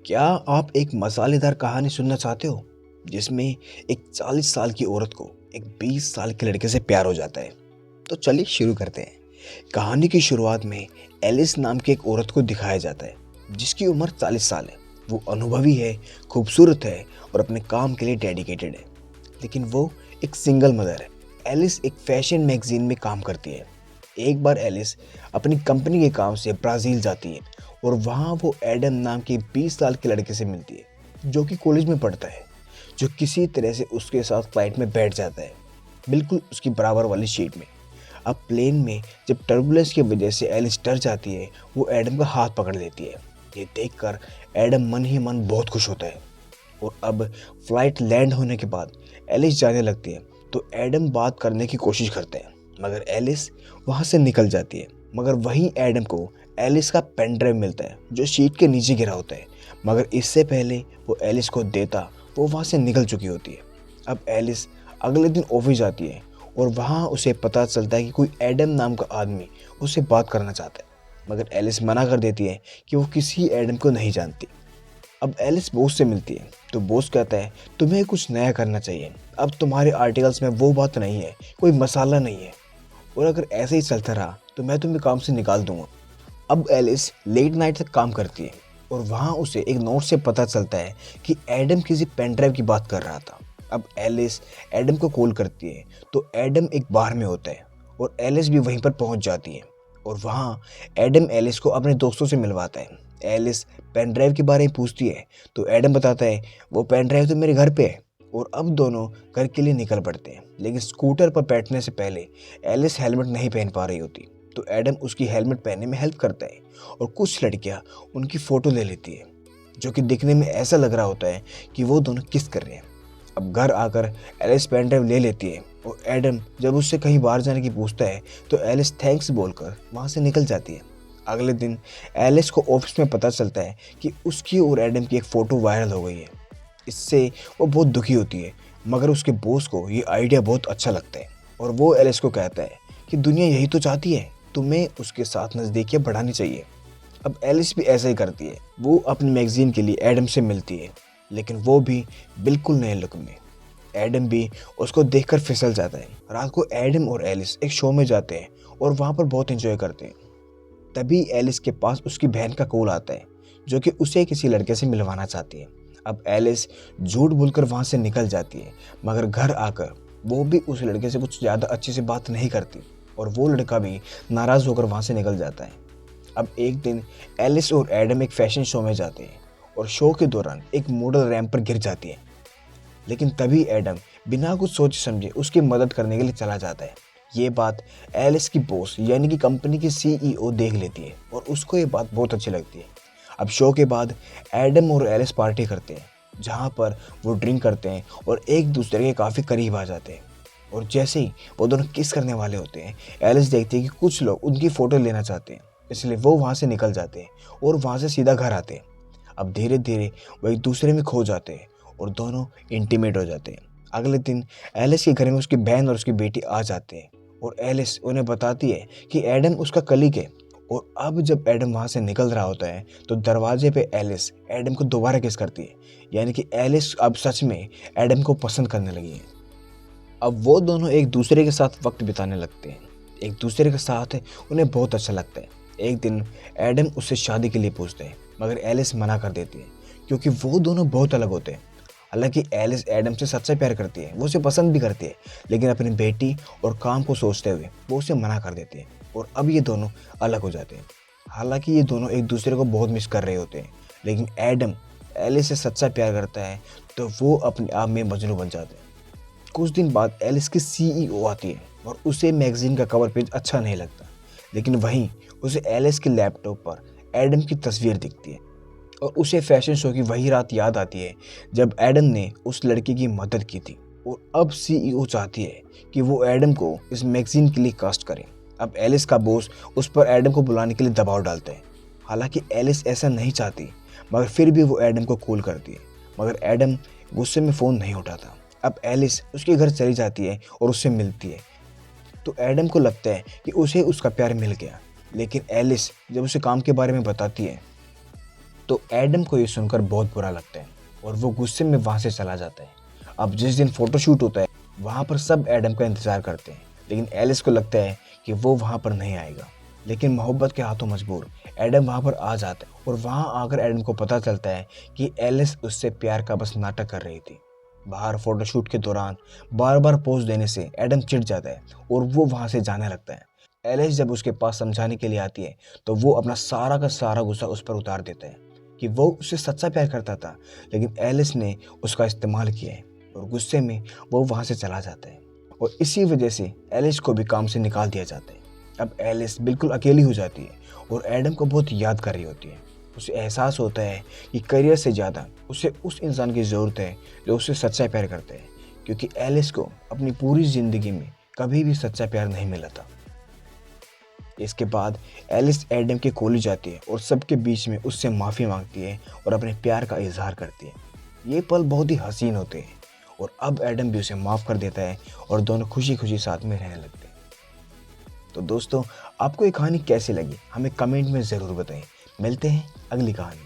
क्या आप एक मसालेदार कहानी सुनना चाहते हो जिसमें एक 40 साल की औरत को एक 20 साल के लड़के से प्यार हो जाता है? तो चलिए शुरू करते हैं। कहानी की शुरुआत में एलिस नाम की एक औरत को दिखाया जाता है जिसकी उम्र 40 साल है। वो अनुभवी है, खूबसूरत है और अपने काम के लिए डेडिकेटेड है। लेकिन वो एक सिंगल मदर है। एलिस एक फैशन मैगजीन में काम करती है। एक बार एलिस अपनी कंपनी के काम से ब्राज़ील जाती है और वहाँ वो एडम नाम के 20 साल के लड़के से मिलती है जो कि कॉलेज में पढ़ता है, जो किसी तरह से उसके साथ फ्लाइट में बैठ जाता है, बिल्कुल उसकी बराबर वाली सीट में। अब प्लेन में जब टर्बुलेंस की वजह से एलिस डर जाती है, वो एडम का हाथ पकड़ लेती है। ये देखकर एडम मन ही मन बहुत खुश होता है। और अब फ्लाइट लैंड होने के बाद एलिस जाने लगती है तो एडम बात करने की कोशिश करते हैं, मगर एलिस वहाँ से निकल जाती है। मगर वहीं एडम को एलिस का पेन ड्राइव मिलता है जो सीट के नीचे गिरा होता है। मगर इससे पहले वो एलिस को देता वो वहाँ से निकल चुकी होती है। अब एलिस अगले दिन ऑफिस जाती है और वहाँ उसे पता चलता है कि कोई एडम नाम का आदमी उससे बात करना चाहता है। मगर एलिस मना कर देती है कि वो किसी एडम को नहीं जानती। अब एलिस बॉस से मिलती है तो बॉस कहता है तुम्हें कुछ नया करना चाहिए। अब तुम्हारे आर्टिकल्स में वो बात नहीं है, कोई मसाला नहीं है, और अगर ऐसे ही चलता रहा तो मैं तुम्हें काम से निकाल दूंगा। अब एलिस लेट नाइट तक काम करती है और वहाँ उसे एक नोट से पता चलता है कि एडम किसी पेन ड्राइव की बात कर रहा था। अब एलिस एडम को कॉल करती है तो एडम एक बार में होता है और एलिस भी वहीं पर पहुंच जाती है। और वहाँ एडम एलिस को अपने दोस्तों से मिलवाता है। एलिस पेन ड्राइव के बारे में पूछती है तो एडम बताता है वो पेन ड्राइव तो मेरे घर पे है। और अब दोनों घर के लिए निकल पड़ते हैं। लेकिन स्कूटर पर बैठने से पहले एलिस हेलमेट नहीं पहन पा रही होती तो एडम उसकी हेलमेट पहनने में हेल्प करता है और कुछ लड़कियां उनकी फ़ोटो ले लेती है जो कि दिखने में ऐसा लग रहा होता है कि वो दोनों किस कर रहे हैं। अब घर आकर एलिस पेन ड्राइव ले लेती है और एडम जब उससे कहीं बाहर जाने की पूछता है तो एलिस थैंक्स बोलकर वहाँ से निकल जाती है। अगले दिन एलिस को ऑफिस में पता चलता है कि उसकी और एडम की एक फ़ोटो वायरल हो गई है। इससे वो बहुत दुखी होती है, मगर उसके बॉस को ये आइडिया बहुत अच्छा लगता है और वो एलिस को कहता है कि दुनिया यही तो चाहती है, तुम्हें उसके साथ नज़दीकियाँ बढ़ानी चाहिए। अब एलिस भी ऐसा ही करती है। वो अपनी मैगजीन के लिए एडम से मिलती है, लेकिन वो भी बिल्कुल नए लुक में। एडम भी उसको देखकर फिसल जाता है। रात को एडम और एलिस एक शो में जाते हैं और वहाँ पर बहुत एंजॉय करते हैं। तभी एलिस के पास उसकी बहन का कॉल आता है जो कि उसे किसी लड़के से मिलवाना चाहती है। अब एलिस झूठ बोलकर वहाँ से निकल जाती है, मगर घर आकर वो भी उस लड़के से कुछ ज़्यादा अच्छे से बात नहीं करती और वो लड़का भी नाराज़ होकर वहाँ से निकल जाता है। अब एक दिन एलिस और एडम एक फैशन शो में जाते हैं और शो के दौरान एक मॉडल रैंप पर गिर जाती है। लेकिन तभी एडम बिना कुछ सोचे समझे उसकी मदद करने के लिए चला जाता है। ये बात एलिस की बॉस यानी कि कंपनी की सीईओ देख लेती है और उसको ये बात बहुत अच्छी लगती है। अब शो के बाद एडम और एलिस पार्टी करते हैं जहाँ पर वो ड्रिंक करते हैं और एक दूसरे के काफ़ी करीब आ जाते हैं। और जैसे ही वो दोनों किस करने वाले होते हैं, एलिस देखती है कि कुछ लोग उनकी फ़ोटो लेना चाहते हैं, इसलिए वो वहाँ से निकल जाते हैं और वहाँ से सीधा घर आते हैं। अब धीरे धीरे वो एक दूसरे में खो जाते हैं और दोनों इंटीमेट हो जाते हैं। अगले दिन एलिस के घर में उसकी बहन और उसकी बेटी आ जाते हैं और एलिस उन्हें बताती है कि एडम उसका कलीग है। और अब जब एडम वहाँ से निकल रहा होता है तो दरवाजे पे एलिस एडम को दोबारा किस करती है, यानी कि एलिस अब सच में एडम को पसंद करने लगी है। अब वो दोनों एक दूसरे के साथ वक्त बिताने लगते हैं। एक दूसरे के साथ उन्हें बहुत अच्छा लगता है। एक दिन एडम उससे शादी के लिए पूछते हैं, मगर एलिस मना कर देती है क्योंकि वो दोनों बहुत अलग होते हैं। हालांकि एलिस एडम से सच्चा प्यार करती है, वो उसे पसंद भी करती है, लेकिन अपनी बेटी और काम को सोचते हुए वो उसे मना कर देती है और अब ये दोनों अलग हो जाते हैं। हालांकि ये दोनों एक दूसरे को बहुत मिस कर रहे होते हैं, लेकिन एडम एलिस से सच्चा प्यार करता है तो वो अपने आप में मजनू बन जाते हैं। कुछ दिन बाद एलिस की सीईओ आती है और उसे मैगजीन का कवर पेज अच्छा नहीं लगता, लेकिन वहीं उसे एलिस के लैपटॉप पर एडम की तस्वीर दिखती है और उसे फैशन शो की वही रात याद आती है जब एडम ने उस लड़की की मदद की थी। और अब सीईओ चाहती है कि वो एडम को इस मैगजीन के लिए कास्ट करें। अब एलिस का बॉस उस पर एडम को बुलाने के लिए दबाव डालते हैं। हालांकि एलिस ऐसा नहीं चाहती, मगर फिर भी वो एडम को कॉल करती है, मगर एडम गुस्से में फ़ोन नहीं उठाता। अब एलिस उसके घर चली जाती है और उससे मिलती है तो एडम को लगता है कि उसे उसका प्यार मिल गया। लेकिन एलिस जब उसे काम के बारे में बताती है तो एडम को ये सुनकर बहुत बुरा लगता है और वो गुस्से में वहाँ से चला जाता है। अब जिस दिन फोटोशूट होता है वहाँ पर सब एडम का इंतज़ार करते हैं, लेकिन एलिस को लगता है कि वो वहाँ पर नहीं आएगा। लेकिन मोहब्बत के हाथों मजबूर एडम वहाँ पर आ जाता है और वहाँ आकर एडम को पता चलता है कि एलिस उससे प्यार का बस नाटक कर रही थी। बाहर फोटोशूट के दौरान बार बार पोज देने से एडम चिढ़ जाता है और वो वहाँ से जाने लगता है। एलिस जब उसके पास समझाने के लिए आती है तो वो अपना सारा का सारा गुस्सा उस पर उतार देता है कि वो उससे सच्चा प्यार करता था, लेकिन एलिस ने उसका इस्तेमाल किया है और गुस्से में वो वहाँ से चला जाता है और इसी वजह से एलिस को भी काम से निकाल दिया जाता है। अब एलिस बिल्कुल अकेली हो जाती है और एडम को बहुत याद कर रही होती है। उसे एहसास होता है कि करियर से ज़्यादा उसे उस इंसान की ज़रूरत है जो उससे सच्चा प्यार करता है, क्योंकि एलिस को अपनी पूरी ज़िंदगी में कभी भी सच्चा प्यार नहीं मिला था। इसके बाद एलिस एडम के कॉलेज जाती है और सबके बीच में उससे माफ़ी मांगती है और अपने प्यार का इजहार करती है। ये पल बहुत ही हसीन होते हैं और अब एडम भी उसे माफ़ कर देता है और दोनों खुशी खुशी साथ में रहने लगते हैं। तो दोस्तों, आपको ये कहानी कैसी लगी हमें कमेंट में ज़रूर बताएं। मिलते हैं अगली कहानी।